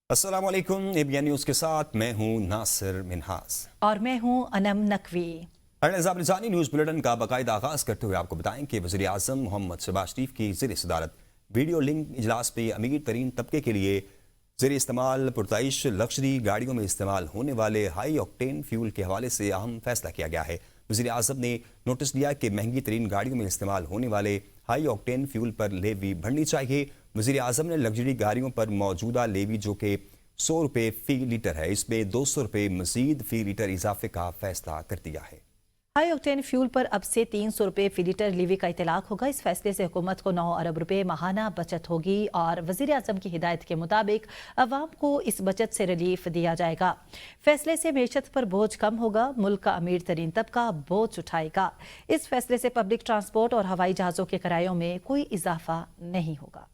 अस्सलामुअलैकुम। ABN news के साथ मैं हूं नासिर मिनहास और मैं हूं अनम नकवी। निज़ाम निजानी न्यूज़ बुलेटिन का बाकायदा आगाज़ करते हुए आपको बताएं कि वज़ीर आज़म मोहम्मद शहबाज शरीफ की ज़ेर सदारत वीडियो लिंक इजलास में अमीर तरीन तबके के लिए ज़ेर इस्तेमाल पुरताइश लग्जरी गाड़ियों में इस्तेमाल होने वाले हाई ऑक्टेन फ्यूल के हवाले से अहम फैसला किया गया है। वज़ीर आज़म ने नोटिस दिया कि महंगी तरीन गाड़ियों में इस्तेमाल होने वाले हाई ऑक्टेन फ्यूल पर लेवी बढ़नी चाहिए। वज़ीर आज़म ने लग्जरी गाड़ियों पर मौजूदा लेवी जो कि 100 रुपये फ़ी लीटर है, इसमें 200 रुपये मजीद फ़ी लीटर इजाफे का फैसला कर दिया है। हाई ऑक्टेन फ्यूल पर अब से 300 रुपये फी लीटर लीवी का इतलाक होगा। इस फैसले से हुकूमत को 9 अरब रुपए माहाना बचत होगी और वज़ीर आज़म की हिदायत के मुताबिक अवाम को इस बचत से रिलीफ दिया जाएगा। फैसले से मेशत पर बोझ कम होगा, मुल्क का अमीर तरीन तबका बोझ उठाएगा। इस फैसले से पब्लिक ट्रांसपोर्ट और हवाई जहाज़ों के किरायों में कोई इजाफा नहीं होगा।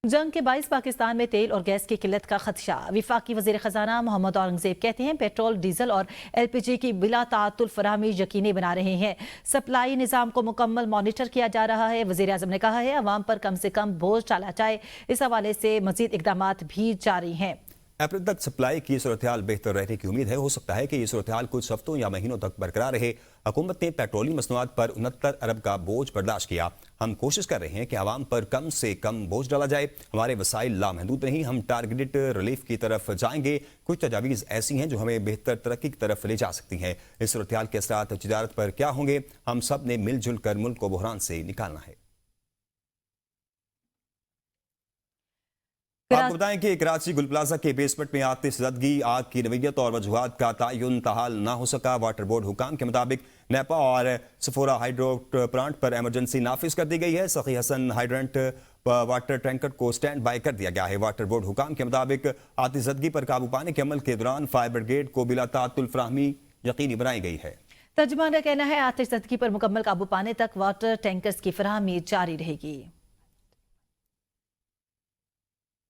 जंग के बाइस पाकिस्तान में तेल और गैस की किल्लत का खदशा। विफाकी वज़ीर ख़जाना मोहम्मद औरंगज़ेब कहते हैं पेट्रोल, डीजल और LPG की बिला ताअत्तुल फराहमी यकीनी बना रहे हैं। सप्लाई निज़ाम को मुकम्मल मॉनिटर किया जा रहा है। वज़ीर आज़म ने कहा है अवाम पर कम से कम बोझ टाला जाए। इस हवाले से मज़ीद इक़दामात भी जारी हैं। अप्रैल तक सप्लाई की सूरत-ए-हाल बेहतर रहने की उम्मीद है। हो सकता है कि ये सूरत-ए-हाल कुछ हफ्तों या महीनों तक बरकरार रहे। हुकूमत ने पेट्रोलियम मसनूआत पर 69 अरब का बोझ बर्दाश्त किया। हम कोशिश कर रहे हैं कि आवाम पर कम से कम बोझ डाला जाए। हमारे वसाइल लामहदूद नहीं, हम टारगेटेड रिलीफ की तरफ जाएंगे। कुछ तजावीज़ ऐसी हैं जो हमें बेहतर तरक्की की तरफ ले जा सकती हैं। इस सूरत-ए-हाल के असरात तिजारत पर क्या होंगे, हम सब ने मिलजुल कर मुल्क को बहरान से निकालना है। आपको बताएं कि कराची गुल प्लाजा के बेसमेंट में आतिश ज़दगी, आग की नवीयत और वजूहात का तयन ताहाल ना हो सका। वाटर बोर्ड हुकाम के मुताबिक नेपा और सफोरा हाइड्रो प्लांट पर एमरजेंसी नाफिज कर दी गई है। सखी हसन हाइड्रेंट वाटर टैंकर को स्टैंड बाई कर दिया गया है। वाटर बोर्ड हुकाम के मुताबिक आतिश ज़दगी पर काबू पाने के अमल के दौरान फायर ब्रिगेड को बिला ताअत्तुल फराहमी यकीनी बनाई गई है। तर्जुमान का कहना है आतिश ज़दगी पर मुकम्मल काबू पाने तक वाटर टैंकर्स की फराहमी जारी रहेगी।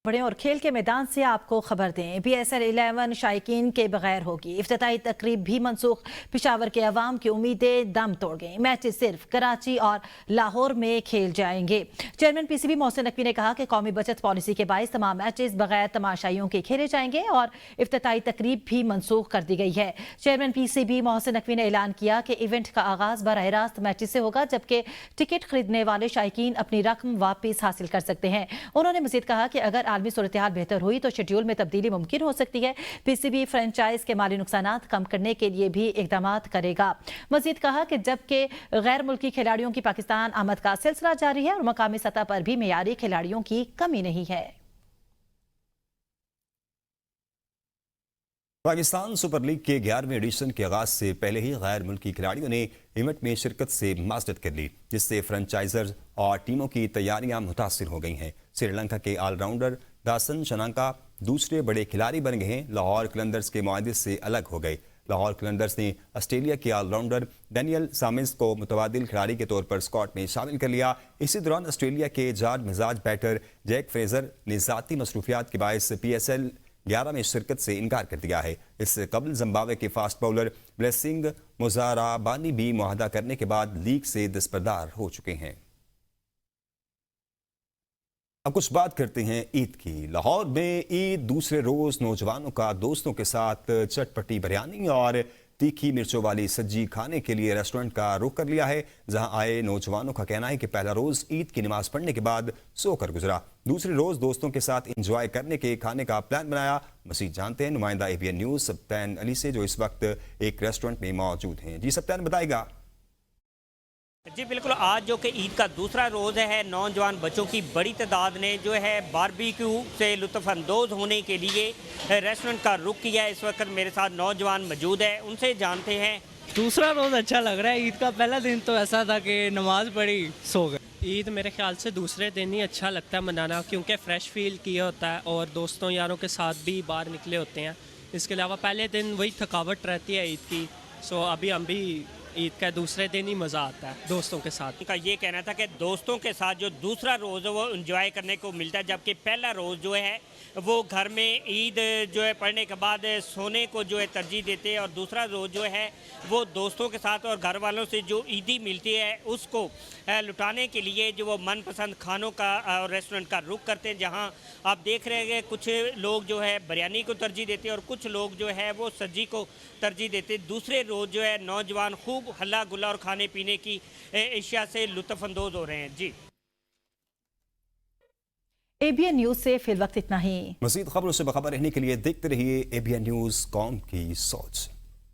और खेल के मैदान से आपको खबर दें, PSL 11 शायकीन के बगैर होगी। इफ्तिताई तकरीब भी मनसूख। पिशावर के अवाम की उम्मीदें दम तोड़ गई। मैचेस सिर्फ कराची और लाहौर में खेल जाएंगे। चेयरमैन PCB मोहसिन नकवी ने कहा कि कौमी बचत पॉलिसी के बायस तमाम मैचेस बगैर तमाशाइयों के खेले जाएंगे और इफ्तिताई तकरीब भी मनसूख कर दी गई है। चेयरमैन PCB मोहसिन नकवी ने ऐलान किया कि इवेंट का आगाज बराह रास्त मैचेस से होगा, जबकि टिकट खरीदने वाले शायकीन अपनी रकम वापस हासिल कर सकते हैं। उन्होंने मजीद कहा कि अगर आलमी सूरत-ए-हाल बेहतर हुई तो शेड्यूल में तब्दीली मुमकिन हो सकती है। PCB फ्रेंचाइज के माली नुकसानात कम करने के लिए भी इक़दामात करेगा। मजीद कहा कि जबकि गैर मुल्की खिलाड़ियों की पाकिस्तान आमद का सिलसिला जारी है और मकामी सतह पर भी मेयारी खिलाड़ियों की कमी नहीं है। पाकिस्तान सुपर लीग के 11वें एडिशन के आगाज से पहले ही गैर मुल्की खिलाड़ियों ने इवेंट में शिरकत से माजरत कर ली, जिससे फ्रेंचाइजर और टीमों की तैयारियां मुतासिर हो गई हैं। श्रीलंका के ऑलराउंडर दासन शनांका दूसरे बड़े खिलाड़ी बन गए हैं। लाहौर कलंदर्स के मुआहदे से अलग हो गए। लाहौर कलंदर्स ने ऑस्ट्रेलिया के ऑलराउंडर डैनियल सामिस को मुतबादिल खिलाड़ी के तौर पर स्क्वाड में शामिल कर लिया। इसी दौरान ऑस्ट्रेलिया के जाज मिजाज बैटर जैक फ्रेजर ने ज़ाती मसरूफियात के बायस PSL 11 में शिरकत से इनकार कर दिया है। इससे कबल जिम्बाब्वे के फास्ट बॉलर ब्लेसिंग मोजाराबानी भी मुआहदा करने के बाद लीग से दस्तबरदार हो चुके हैं। अब कुछ बात करते हैं ईद की। लाहौर में ईद दूसरे रोज नौजवानों का दोस्तों के साथ चटपटी बिरयानी और तीखी मिर्चों वाली सब्जी खाने के लिए रेस्टोरेंट का रुख कर लिया है। जहां आए नौजवानों का कहना है कि पहला रोज ईद की नमाज पढ़ने के बाद सोकर गुजरा, दूसरे रोज दोस्तों के साथ एंजॉय करने के खाने का प्लान बनाया। मसीह जानते हैं नुमाइंदा ABN न्यूज़ सप्तान अली से, जो इस वक्त एक रेस्टोरेंट में मौजूद हैं। जी सप्तान, बताएगा। जी बिल्कुल, आज जो कि ईद का दूसरा रोज़ है, नौजवान बच्चों की बड़ी तादाद ने जो है बारबेक्यू से लुत्फ़अंदोज़ होने के लिए रेस्टोरेंट का रुख किया है। इस वक्त मेरे साथ नौजवान मौजूद है, उनसे जानते हैं। दूसरा रोज़ अच्छा लग रहा है। ईद का पहला दिन तो ऐसा था कि नमाज पढ़ी, सो गए। ईद मेरे ख्याल से दूसरे दिन ही अच्छा लगता है मनाना, क्योंकि फ़्रेश फील किया होता है और दोस्तों यारों के साथ भी बाहर निकले होते हैं। इसके अलावा पहले दिन वही थकावट रहती है ईद की। सो अभी हम भी ईद का दूसरे दिन ही मज़ा आता है दोस्तों के साथ। उनका ये कहना था कि दोस्तों के साथ जो दूसरा रोज़ है वो एंजॉय करने को मिलता है, जबकि पहला रोज़ जो है वो घर में ईद जो है पढ़ने के बाद सोने को जो है तरजीह देते हैं, और दूसरा रोज़ जो है वो दोस्तों के साथ और घर वालों से जो ईदी मिलती है उसको लुटाने के लिए जो वो मनपसंद खानों का और रेस्टोरेंट का रुख करते हैं, जहां आप देख रहे हैं कुछ लोग जो है बिरयानी को तरजीह देते हैं और कुछ लोग जो है वो सब्जी को तरजीह देते हैं। दूसरे रोज़ जो है नौजवान खूब हल्ला गुल्ला और खाने पीने की अशिया से लुत्फ़ अंदोज़ हो रहे हैं। जी, ABN न्यूज़ से फिल वक्त इतना ही। मज़ीद खबरों से बाखबर रहने के लिए देखते रहिए ABN न्यूज़, कौम की सोच।